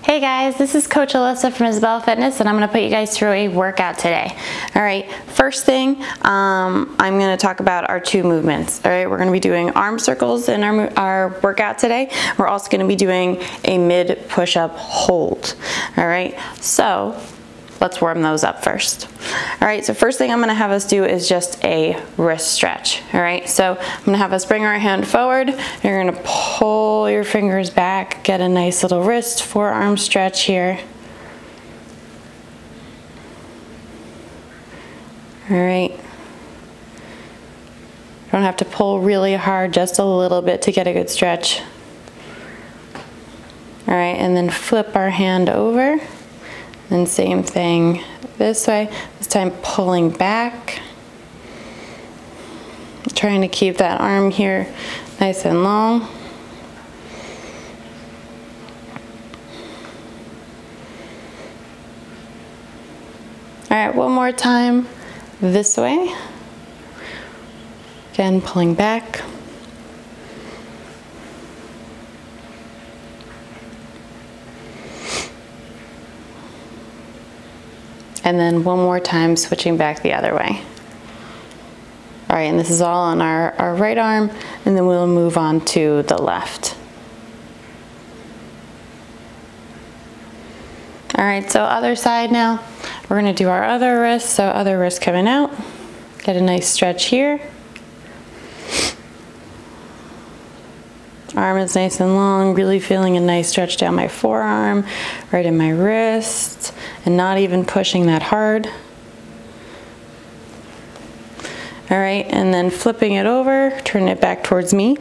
Hey guys, this is Coach Alyssa from Isabella Fitness, and I'm going to put you guys through a workout today. Alright, first thing, I'm going to talk about our two movements. Alright, we're going to be doing arm circles in our workout today. We're also going to be doing a mid push-up hold. Alright, so let's warm those up first. Alright, so first thing I'm going to have us do is just a wrist stretch. Alright, so I'm going to have us bring our hand forward. You're going to pull your fingers back, get a nice little wrist forearm stretch here. Alright. Don't have to pull really hard, just a little bit to get a good stretch. Alright, and then flip our hand over. And same thing this way, this time pulling back. Trying to keep that arm here nice and long. Alright, one more time this way. Again, pulling back. And then one more time switching back the other way. All right, and this is all on our right arm, and then we'll move on to the left. All right, so other side now. We're gonna do our other wrist, so other wrist coming out. Get a nice stretch here. Arm is nice and long, really feeling a nice stretch down my forearm, right in my wrist, and not even pushing that hard. All right, and then flipping it over, turn it back towards me.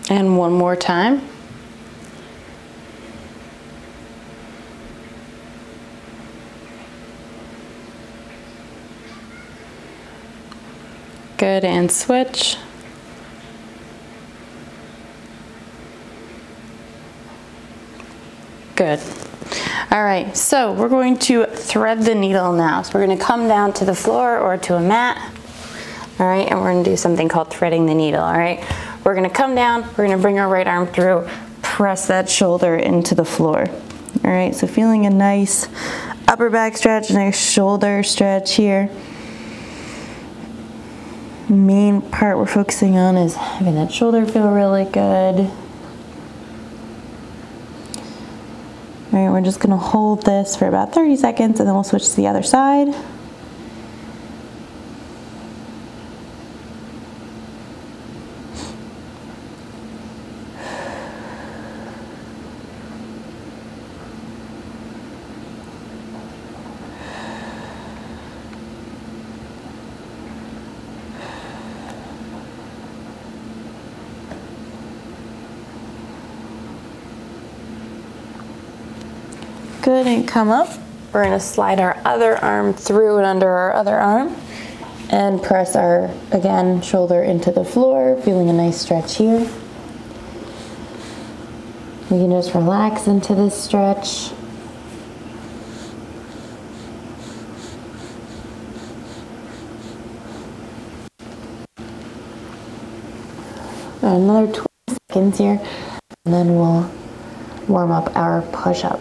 And one more time. Good, and switch. Good. All right, so we're going to thread the needle now. So we're going to come down to the floor or to a mat. All right, and we're going to do something called threading the needle. All right, we're going to come down, we're going to bring our right arm through, press that shoulder into the floor. All right, so feeling a nice upper back stretch, nice shoulder stretch here. Main part we're focusing on is having that shoulder feel really good. All right, we're just gonna hold this for about 30 seconds and then we'll switch to the other side. Good, and come up. We're going to slide our other arm through and under our other arm and press our, again, shoulder into the floor, feeling a nice stretch here. We can just relax into this stretch. Another 20 seconds here, and then we'll warm up our push-up.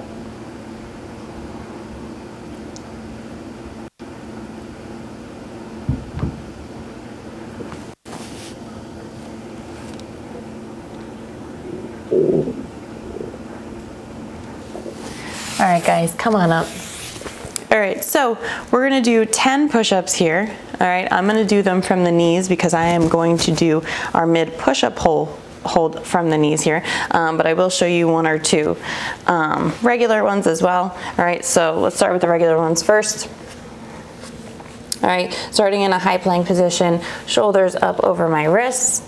All right, guys, come on up. All right, so we're gonna do 10 push-ups here. All right, I'm gonna do them from the knees because I am going to do our mid push-up hold from the knees here, but I will show you one or two regular ones as well. All right, so let's start with the regular ones first. All right, starting in a high plank position, shoulders up over my wrists.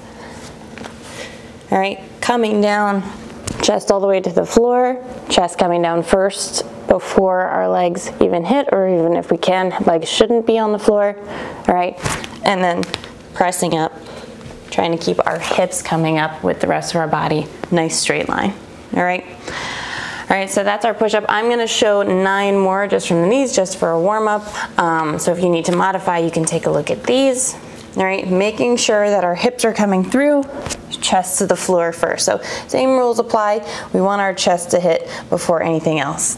All right, coming down, chest all the way to the floor, chest coming down first before our legs even hit, or even if we can, legs shouldn't be on the floor. All right, and then pressing up, trying to keep our hips coming up with the rest of our body, nice straight line. All right. right, so that's our push-up. I'm gonna show 9 more just from the knees, just for a warm-up. So if you need to modify, you can take a look at these. All right, making sure that our hips are coming through, chest to the floor first. So same rules apply. We want our chest to hit before anything else.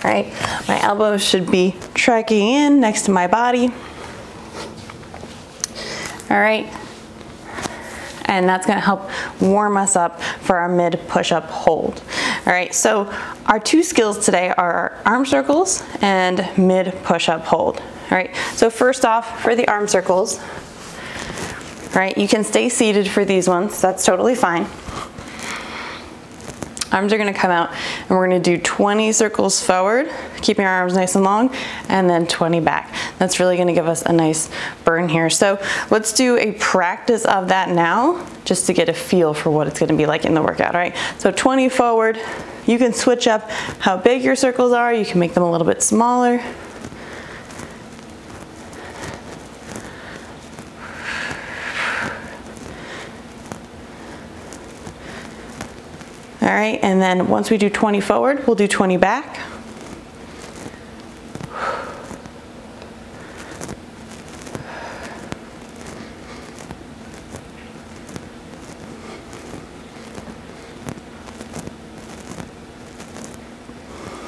All right, my elbows should be tracking in next to my body. All right, and that's gonna help warm us up for our mid push-up hold. All right, so our 2 skills today are our arm circles and mid push-up hold. All right, so first off, for the arm circles, all right, you can stay seated for these ones, that's totally fine. Arms are gonna come out and we're gonna do 20 circles forward, keeping our arms nice and long, and then 20 back. That's really gonna give us a nice burn here. So let's do a practice of that now, just to get a feel for what it's gonna be like in the workout, all right? So 20 forward, you can switch up how big your circles are, you can make them a little bit smaller. All right, and then once we do 20 forward, we'll do 20 back.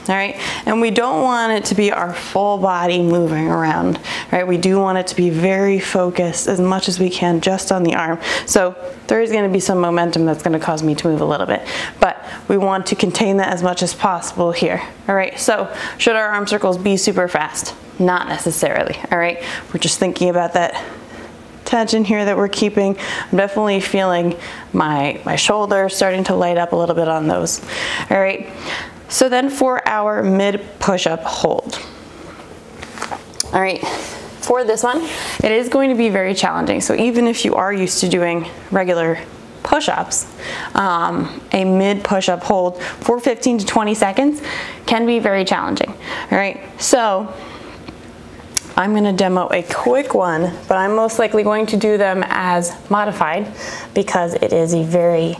All right, and we don't want it to be our full body moving around, right? We do want it to be very focused as much as we can just on the arm. So there is gonna be some momentum that's gonna cause me to move a little bit, but we want to contain that as much as possible here. All right, so should our arm circles be super fast? Not necessarily, all right? We're just thinking about that tension here that we're keeping. I'm definitely feeling my shoulders starting to light up a little bit on those, all right? So then for our mid push-up hold. All right, for this one, it is going to be very challenging. So even if you are used to doing regular push-ups, a mid push-up hold for 15 to 20 seconds can be very challenging. All right, so I'm gonna demo a quick one, but I'm most likely going to do them as modified because it is a very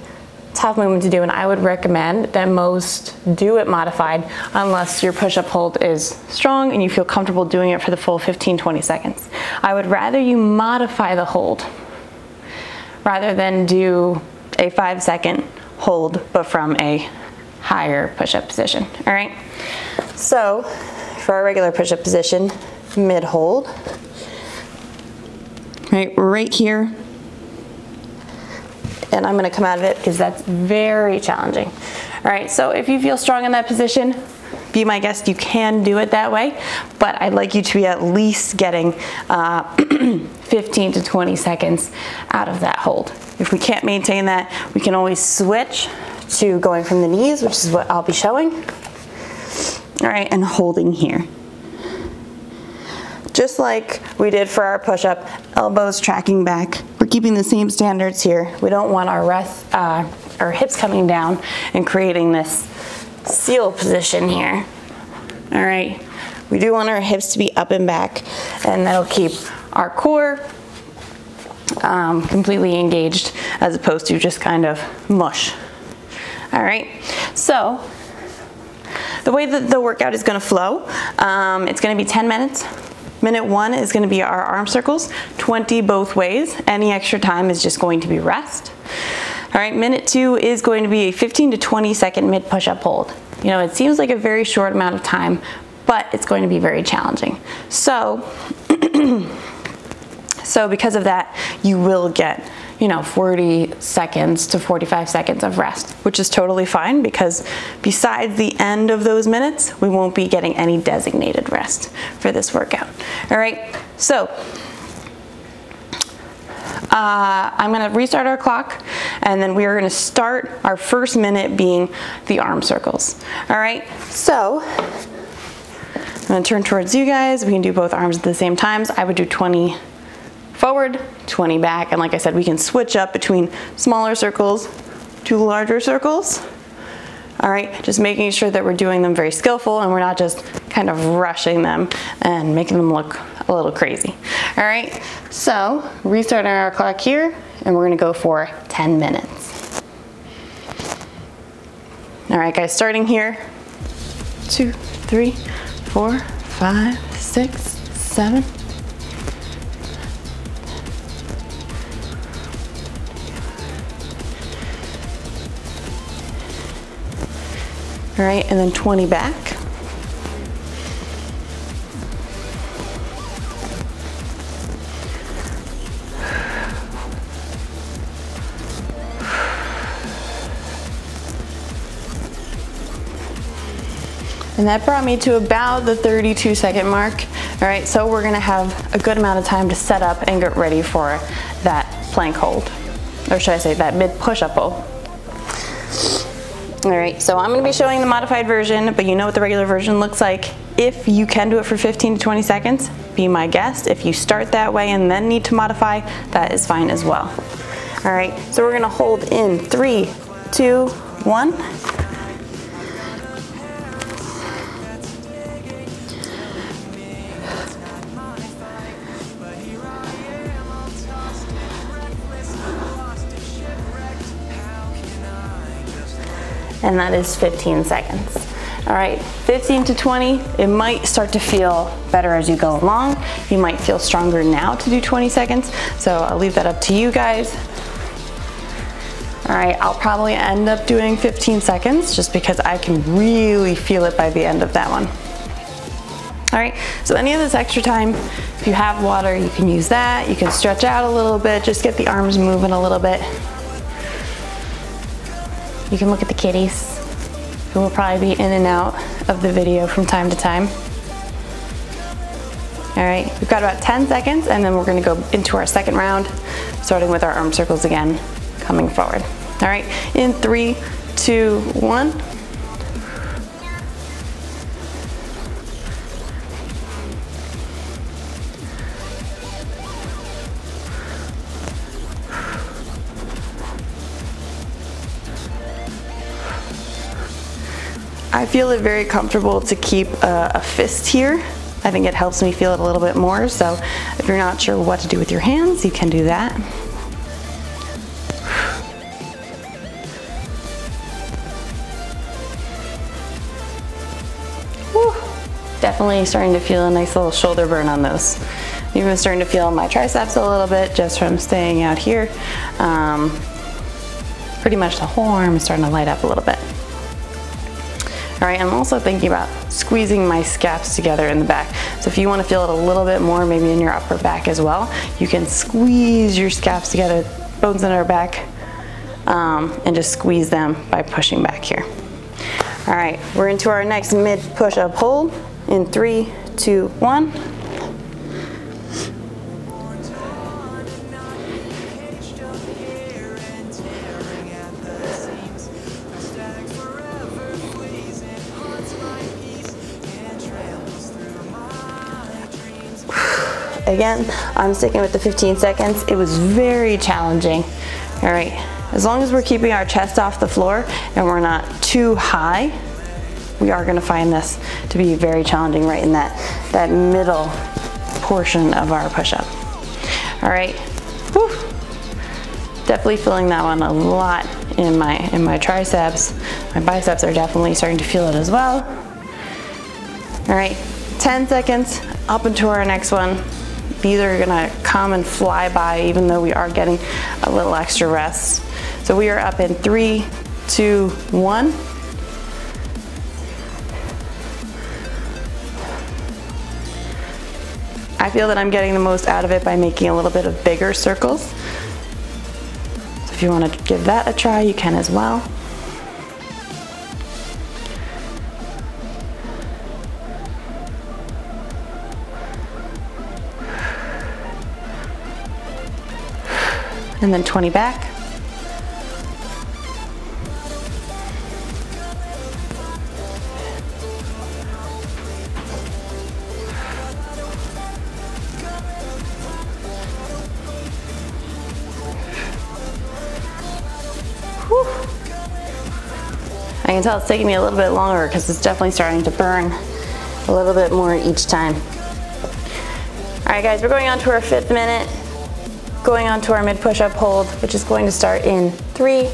tough movement to do, and I would recommend that most do it modified unless your push-up hold is strong and you feel comfortable doing it for the full 15-20 seconds. I would rather you modify the hold rather than do a 5-second hold but from a higher push-up position. All right, so for our regular push-up position, mid hold, right here. And I'm gonna come out of it because that's very challenging. All right, so if you feel strong in that position, be my guest, you can do it that way, but I'd like you to be at least getting 15 to 20 seconds out of that hold. If we can't maintain that, we can always switch to going from the knees, which is what I'll be showing. All right, and holding here. Just like we did for our push-up, elbows tracking back. We're keeping the same standards here. We don't want our hips coming down and creating this seal position here. All right, we do want our hips to be up and back, and that'll keep our core completely engaged as opposed to just kind of mush. All right, so the way that the workout is gonna flow, it's gonna be 10 minutes. Minute 1 is going to be our arm circles, 20 both ways. Any extra time is just going to be rest. All right, minute 2 is going to be a 15 to 20 second mid push-up hold. You know, it seems like a very short amount of time, but it's going to be very challenging. So, so because of that, you will get, you know, 40 seconds to 45 seconds of rest, which is totally fine because besides the end of those minutes, we won't be getting any designated rest for this workout. All right, so I'm gonna restart our clock, and then we are gonna start our first minute being the arm circles. All right, so I'm gonna turn towards you guys. We can do both arms at the same times. I would do 20 forward, 20 back. And like I said, we can switch up between smaller circles to larger circles. All right, just making sure that we're doing them very skillful and we're not just kind of rushing them and making them look a little crazy. All right, so restarting our clock here, and we're gonna go for 10 minutes. All right, guys, starting here, 2, 3, 4, 5, 6, 7. All right, and then 20 back. And that brought me to about the 32-second mark. All right, so we're gonna have a good amount of time to set up and get ready for that plank hold. Or should I say that mid push-up hold. All right, so I'm gonna be showing the modified version, but you know what the regular version looks like. If you can do it for 15 to 20 seconds, be my guest. If you start that way and then need to modify, that is fine as well. All right, so we're gonna hold in 3, 2, 1. And that is 15 seconds. All right, 15 to 20, it might start to feel better as you go along. You might feel stronger now to do 20 seconds, so I'll leave that up to you guys. All right, I'll probably end up doing 15 seconds just because I can really feel it by the end of that one. All right, so any of this extra time, if you have water, you can use that. You can stretch out a little bit, just get the arms moving a little bit. You can look at the kitties, who will probably be in and out of the video from time to time. All right, we've got about 10 seconds, and then we're gonna go into our second round, starting with our arm circles again, coming forward. All right, in 3, 2, 1. I feel it very comfortable to keep a fist here. I think it helps me feel it a little bit more, so if you're not sure what to do with your hands, you can do that. Whew. Definitely starting to feel a nice little shoulder burn on those. Even starting to feel my triceps a little bit just from staying out here. Pretty much the whole arm is starting to light up a little bit. All right, I'm also thinking about squeezing my scaps together in the back. So if you want to feel it a little bit more, maybe in your upper back as well, you can squeeze your scaps together, bones in our back, and just squeeze them by pushing back here. All right, we're into our next mid push-up hold in 3, 2, 1. Again, I'm sticking with the 15 seconds. It was very challenging. All right, as long as we're keeping our chest off the floor and we're not too high, we are gonna find this to be very challenging right in that middle portion of our push-up. All right, whew. Definitely feeling that one a lot in my triceps. My biceps are definitely starting to feel it as well. All right, 10 seconds, up into our next one. These are gonna come and fly by even though we are getting a little extra rest. So we are up in 3, 2, 1. I feel that I'm getting the most out of it by making a little bit of bigger circles. So if you wanna give that a try, you can as well. And then 20 back. I can tell it's taking me a little bit longer because it's definitely starting to burn a little bit more each time. All right guys, we're going on to our 5th minute, going on to our mid push-up hold, which is going to start in 3,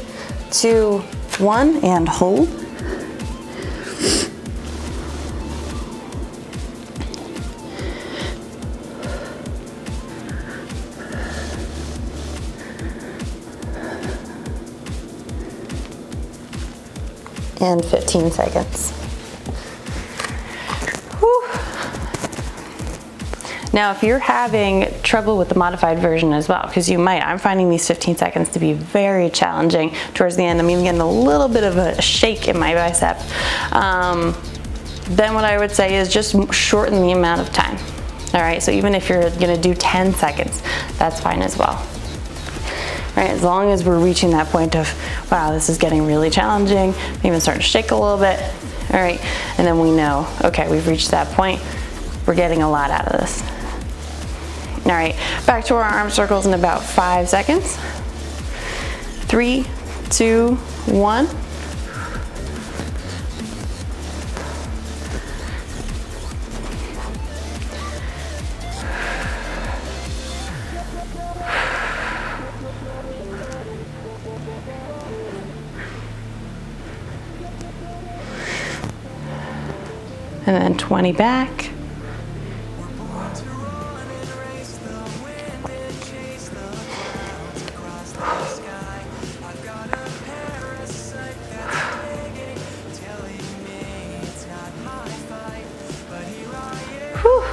2, 1, and hold. And 15 seconds. Whew. Now, if you're having trouble with the modified version as well, because you might, I'm finding these 15 seconds to be very challenging towards the end. I'm even getting a little bit of a shake in my bicep. Then what I would say is just shorten the amount of time. All right, so even if you're gonna do 10 seconds, that's fine as well. Right, as long as we're reaching that point of, wow, this is getting really challenging, even starting to shake a little bit. All right, and then we know, okay, we've reached that point. We're getting a lot out of this. All right, back to our arm circles in about 5 seconds. 3, 2, 1. And then 20 back. Whew.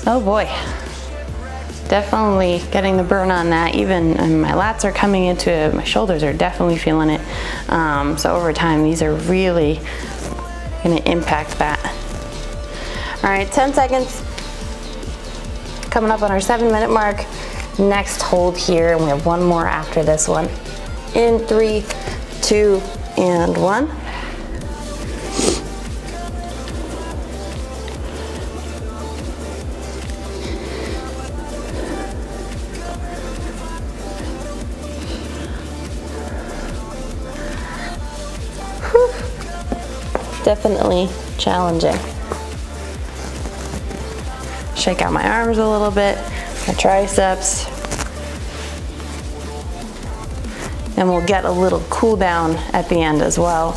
Oh boy. Definitely getting the burn on that. Even my lats are coming into it. My shoulders are definitely feeling it. So over time, these are really gonna impact that. All right, 10 seconds. Coming up on our 7-minute mark. Next hold here, and we have one more after this one. In 3, 2, and 1. Definitely challenging. Shake out my arms a little bit, my triceps. And we'll get a little cool down at the end as well.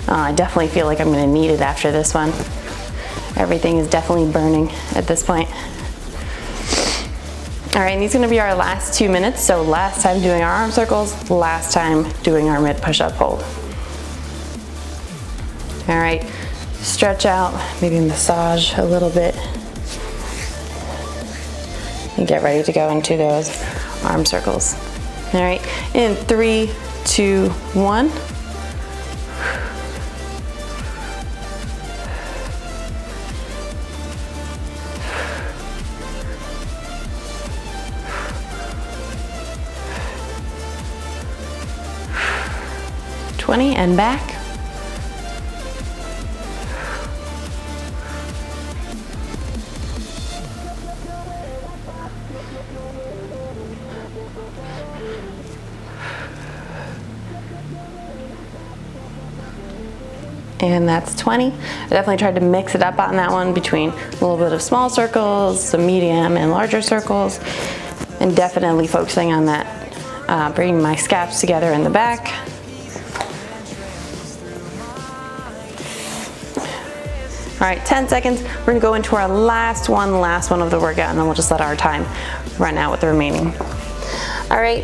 I definitely feel like I'm gonna need it after this one. Everything is definitely burning at this point. All right, and these are gonna be our last 2 minutes. So last time doing our arm circles, last time doing our mid push-up hold. All right, stretch out, maybe massage a little bit. And get ready to go into those arm circles. All right, in 3, 2, 1. And back. And that's 20. I definitely tried to mix it up on that one between a little bit of small circles, some medium and larger circles, and definitely focusing on that, bringing my scaps together in the back. All right, 10 seconds. We're gonna go into our last one of the workout, and then we'll just let our time run out with the remaining. All right,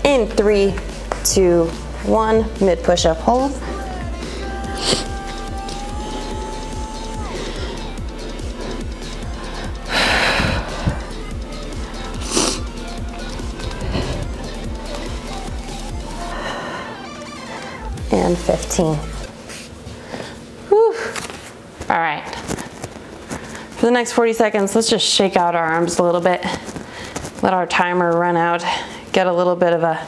in 3, 2, 1, mid push-up hold. And 15. Whew. All right, for the next 40 seconds, let's just shake out our arms a little bit, let our timer run out, get a little bit of a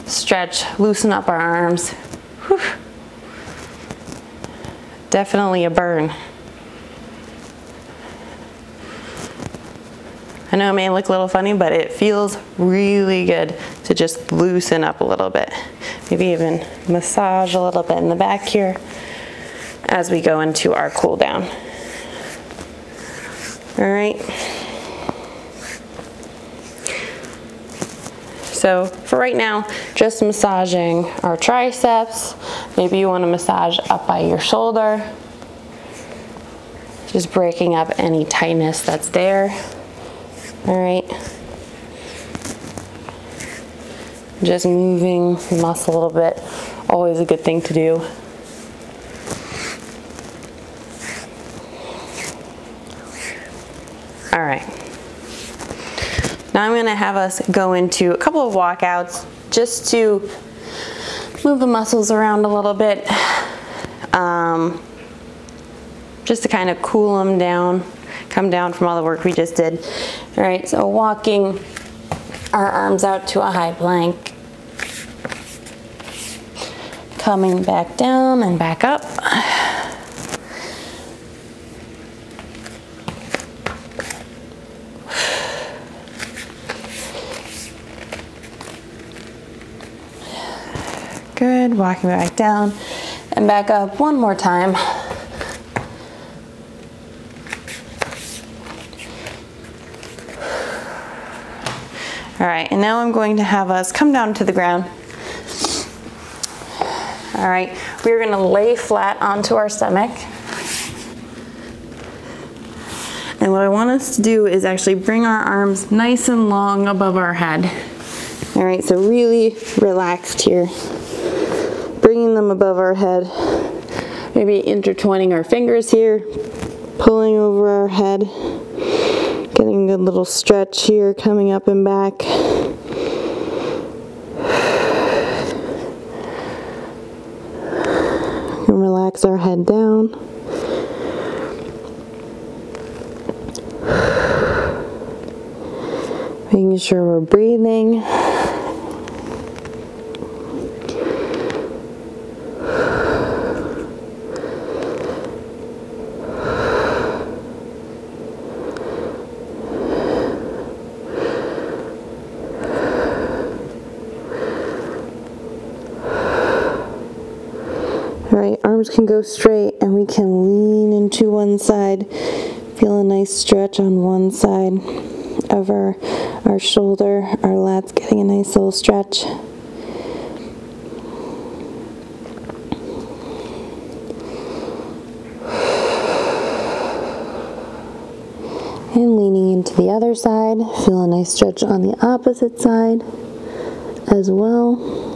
stretch, loosen up our arms. Whew. Definitely a burn. I know it may look a little funny, but it feels really good to just loosen up a little bit. Maybe even massage a little bit in the back here as we go into our cool down. All right. So for right now, just massaging our triceps. Maybe you want to massage up by your shoulder. Just breaking up any tightness that's there. All right. Just moving the muscle a little bit. Always a good thing to do. All right. Now I'm going to have us go into a couple of walkouts just to move the muscles around a little bit, just to kind of cool them down, come down from all the work we just did. All right, so walking our arms out to a high plank, coming back down and back up. Good, walking back down and back up one more time. All right, and now I'm going to have us come down to the ground. All right, we're gonna lay flat onto our stomach. And what I want us to do is actually bring our arms nice and long above our head. All right, so really relaxed here. Bringing them above our head, maybe intertwining our fingers here, pulling over our head, getting a good little stretch here, coming up and back. And relax our head down. Making sure we're breathing. All right, arms can go straight and we can lean into one side. Feel a nice stretch on one side of our shoulder. Our lats getting a nice little stretch. And leaning into the other side. Feel a nice stretch on the opposite side as well.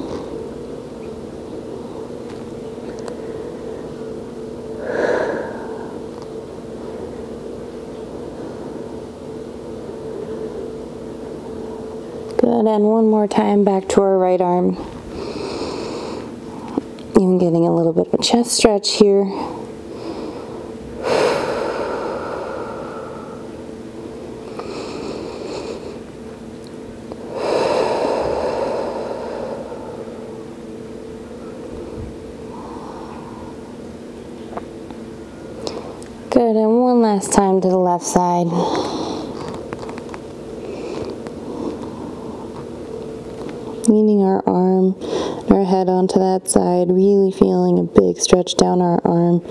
Good, and one more time back to our right arm. Even getting a little bit of a chest stretch here. Good, and one last time to the left side. Leaning our arm, our head onto that side, really feeling a big stretch down our arm.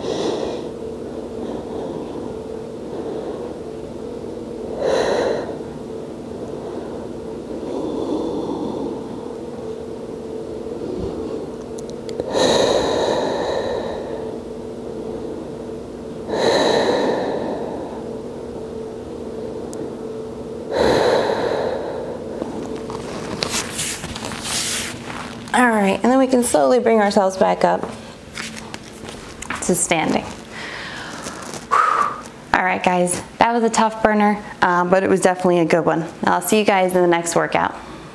All right, and then we can slowly bring ourselves back up to standing. All right, guys, that was a tough burner, but it was definitely a good one. I'll see you guys in the next workout.